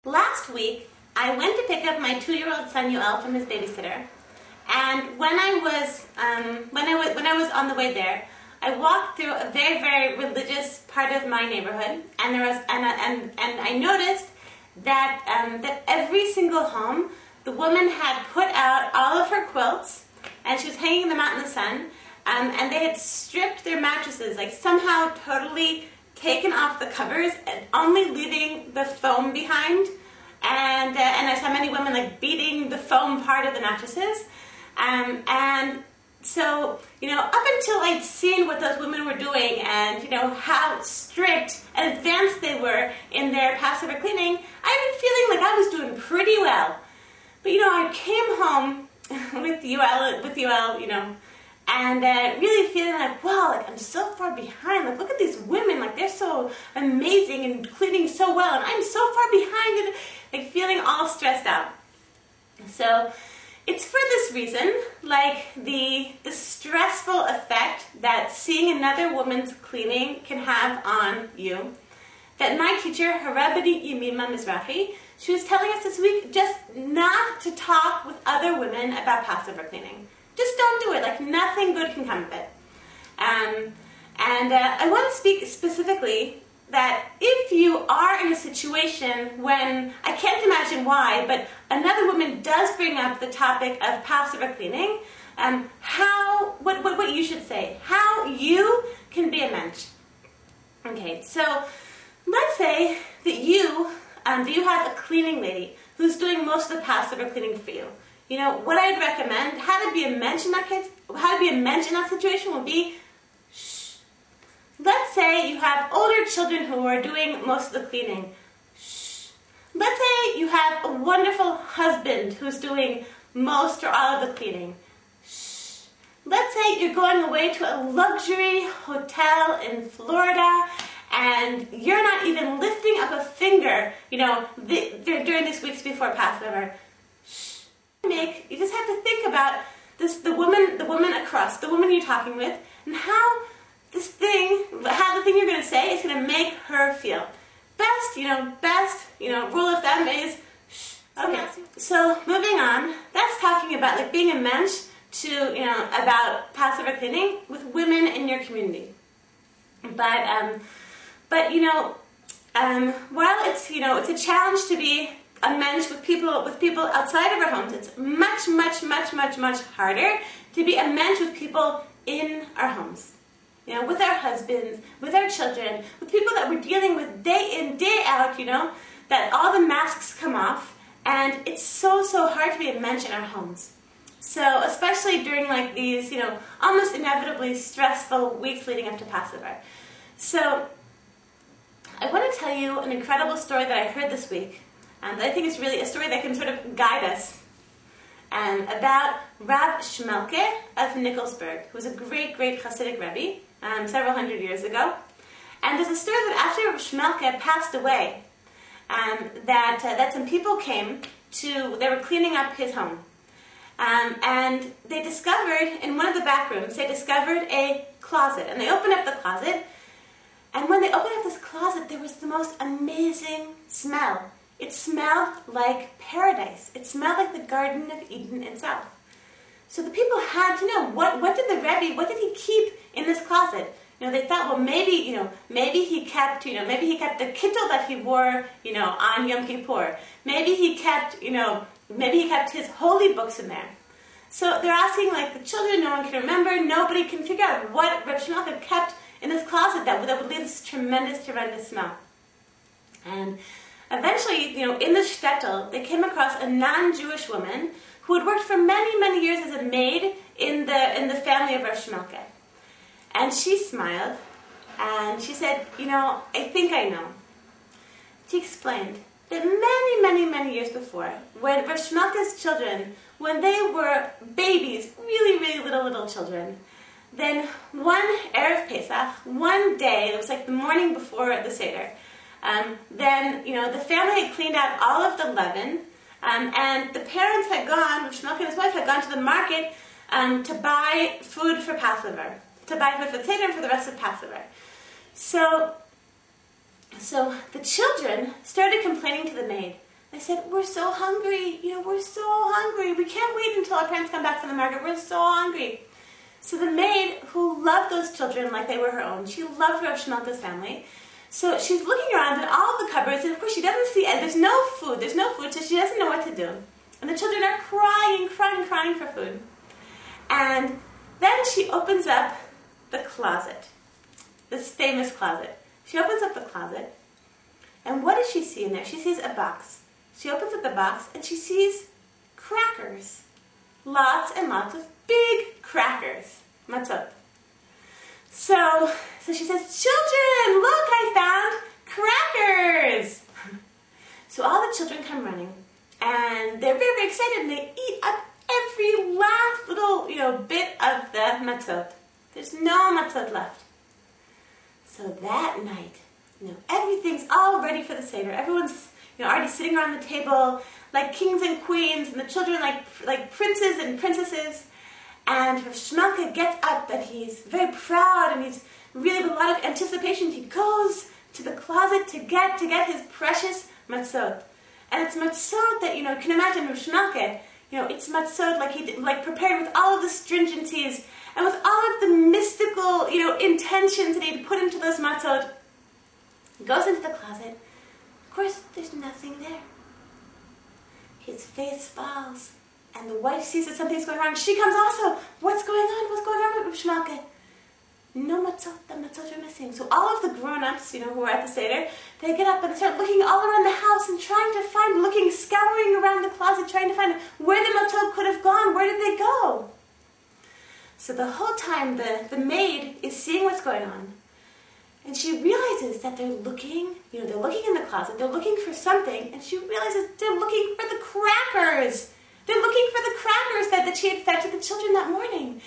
Last week, I went to pick up my 2-year-old son Yoel from his babysitter, and when I was on the way there, I walked through a very, very religious part of my neighborhood, and I noticed that that every single home, the woman had put out all of her quilts, and she was hanging them out in the sun, and they had stripped their mattresses, like somehow totally taken off the covers and only leaving the foam behind. And I saw many women like beating the foam part of the mattresses. And so, up until I'd seen what those women were doing and, how strict and advanced they were in their Passover cleaning, I'd been feeling like I was doing pretty well. But, I came home with Yoel, and really feeling like, wow, like I'm so far behind. Like, look at these women, like they're so amazing and cleaning so well, and I'm so far behind, and like feeling all stressed out. So it's for this reason, like the stressful effect that seeing another woman's cleaning can have on you, that my teacher, Harabadi Yemima Mizrahi, she was telling us this week just not to talk with other women about Passover cleaning. Just don't do it. Like, nothing good can come of it. I want to speak specifically that if you are in a situation when, I can't imagine why, but another woman does bring up the topic of Passover cleaning, what you should say, how you can be a mensch. Okay, so let's say that you have a cleaning lady who's doing most of the Passover cleaning for you. What I'd recommend, how to be a mensch in that case, how to be a mensch in that situation would be, shh. Let's say you have older children who are doing most of the cleaning. Shh. Let's say you have a wonderful husband who's doing most or all of the cleaning. Shh. Let's say you're going away to a luxury hotel in Florida and you're not even lifting up a finger, during these weeks before Passover. You just have to think about this, the woman across, the woman you're talking with, and how the thing you're going to say is going to make her feel. Best rule of thumb is shh. Okay, so moving on, that's talking about like being a mensch to, about Passover cleaning with women in your community. But while it's a challenge to be a mensch with people outside of our homes, it's much, much, much, much, much harder to be a mensch with people in our homes. With our husbands, with our children, with people that we're dealing with day in, day out, that all the masks come off, and it's so, so hard to be a mensch in our homes. So, especially during like these, almost inevitably stressful weeks leading up to Passover. So, I want to tell you an incredible story that I heard this week. And I think it's really a story that can sort of guide us about Rav Shmelke of Nikolsburg, who was a great, great Hasidic Rebbe several hundred years ago. And there's a story that after Rav Shmelke passed away, that some people came they were cleaning up his home. And they discovered, in one of the back rooms, they discovered a closet. And they opened up the closet. And when they opened up this closet, there was the most amazing smell. It smelled like paradise. It smelled like the Garden of Eden itself. So the people had to know, what did he keep in this closet? They thought, well, maybe he kept the kittel that he wore, on Yom Kippur. Maybe he kept his holy books in there. So they're asking, like, the children, no one can remember, nobody can figure out what Reb Shmelke kept in this closet that would leave this tremendous, tremendous smell. And eventually, in the shtetl, they came across a non-Jewish woman who had worked for many, many years as a maid in the family of Rav Shmelke. And she smiled, and she said, I think I know. She explained that many, many, many years before, when Rav Shmelke's children, when they were babies, really, really little children, then one Erev Pesach, one day, it was like the morning before the Seder, then, the family had cleaned out all of the leaven, and the parents had gone, Rav Shmelke and his wife had gone to the market to buy food for Passover, to buy food for the Seder and for the rest of Passover. So the children started complaining to the maid, I said, we're so hungry, we're so hungry. We can't wait until our parents come back from the market. We're so hungry. So the maid, who loved those children like they were her own, she loved Rav Shmalka's family. So she's looking around at all the cupboards, and of course she doesn't see, and there's no food, so she doesn't know what to do. And the children are crying for food. And then she opens up the closet, this famous closet. She opens up the closet, and what does she see in there? She sees a box. She opens up the box, and she sees crackers. Lots and lots of big crackers, matzot. So she says, children, look, I found crackers. So all the children come running, and they're very, very excited, and they eat up every last little, bit of the matzot. There's no matzot left. So that night, everything's all ready for the Seder. Everyone's, already sitting around the table like kings and queens, and the children like princes and princesses. And Rav Shmalka gets up, and he's very proud, and he's really with a lot of anticipation. He goes to the closet to get his precious matzot. And it's matzot that, you can imagine Rav Shmalka, it's matzot like prepared with all of the stringencies and with all of the mystical, intentions that he'd put into those matzot. He goes into the closet. Of course, there's nothing there. His face falls, and the wife sees that something's going wrong. She comes also. What's going on? What's going on with Rav Shmalka? No matzot. The matzot are missing. So all of the grown-ups, who are at the Seder, they get up and they start looking all around the house and scouring around the closet, trying to find where the matzot could have gone. Where did they go? So the whole time, the maid is seeing what's going on. And she realizes that they're looking in the closet, they're looking for something, and she realizes they're looking for the crackers. They're looking for the crackers that she had fed to the children that morning.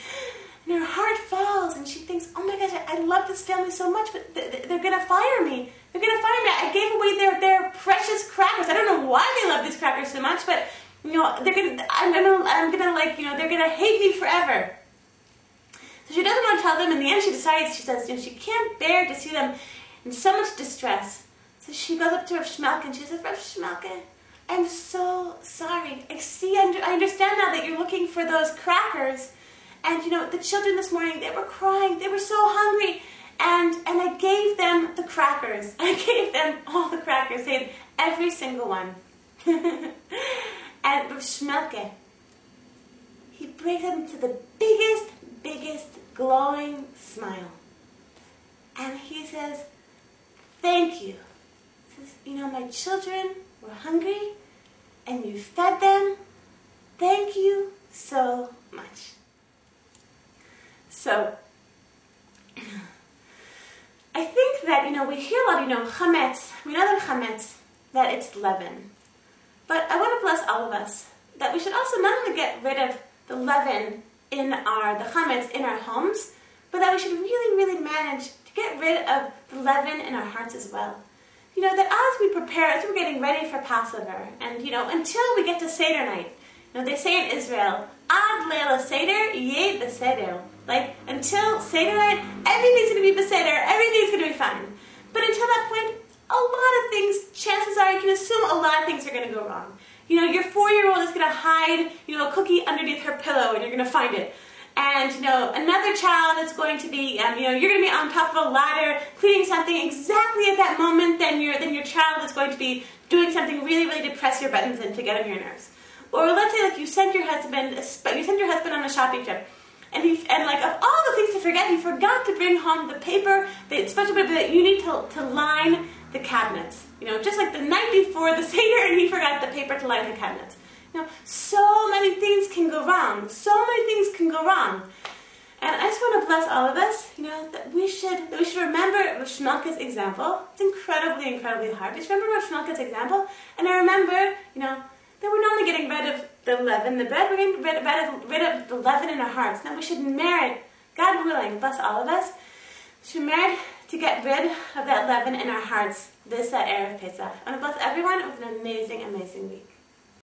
And her heart falls, and she thinks, oh my gosh, I love this family so much, but they're going to fire me. They're going to fire me. I gave away their precious crackers. I don't know why they love these crackers so much, but, I'm going to, they're going to hate me forever. So she doesn't want to tell them. In the end, she decides, she says, she can't bear to see them in so much distress. So she goes up to Rav Shmalka and she says, Rav Shmalka, I'm so sorry. I understand now that you're looking for those crackers. And, the children this morning, they were crying. They were so hungry. And I gave them the crackers. I gave them all the crackers. They had every single one. And Rav Shmalka, he breaks into the biggest glowing smile. And he says, thank you. He says, my children were hungry and you fed them. Thank you so much. So, I think that, we hear a lot, chametz. We know that chametz, that it's leaven. But I want to bless all of us that we should also not only get rid of the leaven the chametz in our homes, but that we should really, really manage to get rid of the leaven in our hearts as well. That as we prepare, as we're getting ready for Passover, and, until we get to Seder night, they say in Israel, Ad Leila Seder, Yeh Beseder. Like, until Seder night, everything's going to be Beseder, everything's going to be fine. But until that point, a lot of things, chances are, you can assume a lot of things are going to go wrong. Your 4-year-old is going to hide, a cookie underneath her pillow, and you're going to find it. And, another child is going to be, you're going to be on top of a ladder, cleaning something exactly at that moment, then your child is going to be doing something really, really to press your buttons and to get on your nerves. Or let's say, you send your husband on a shopping trip, and of all the things to forget, he forgot to bring home the paper, the special paper that you need to line the cabinets. Just like the night before the Seder, and he forgot the paper to line the cabinets. So many things can go wrong. So many things can go wrong. And I just want to bless all of us, that we should remember Rav Shmalka's example. It's incredibly, incredibly hard. Just remember Rav Shmalka's example, and I remember, that we're not only getting rid of the leaven in the bread, we're getting rid of the leaven in our hearts. Now we should merit, God willing, bless all of us, we should merit to get rid of that leaven in our hearts this Erev Pesach. I want to bless everyone with an amazing, amazing week.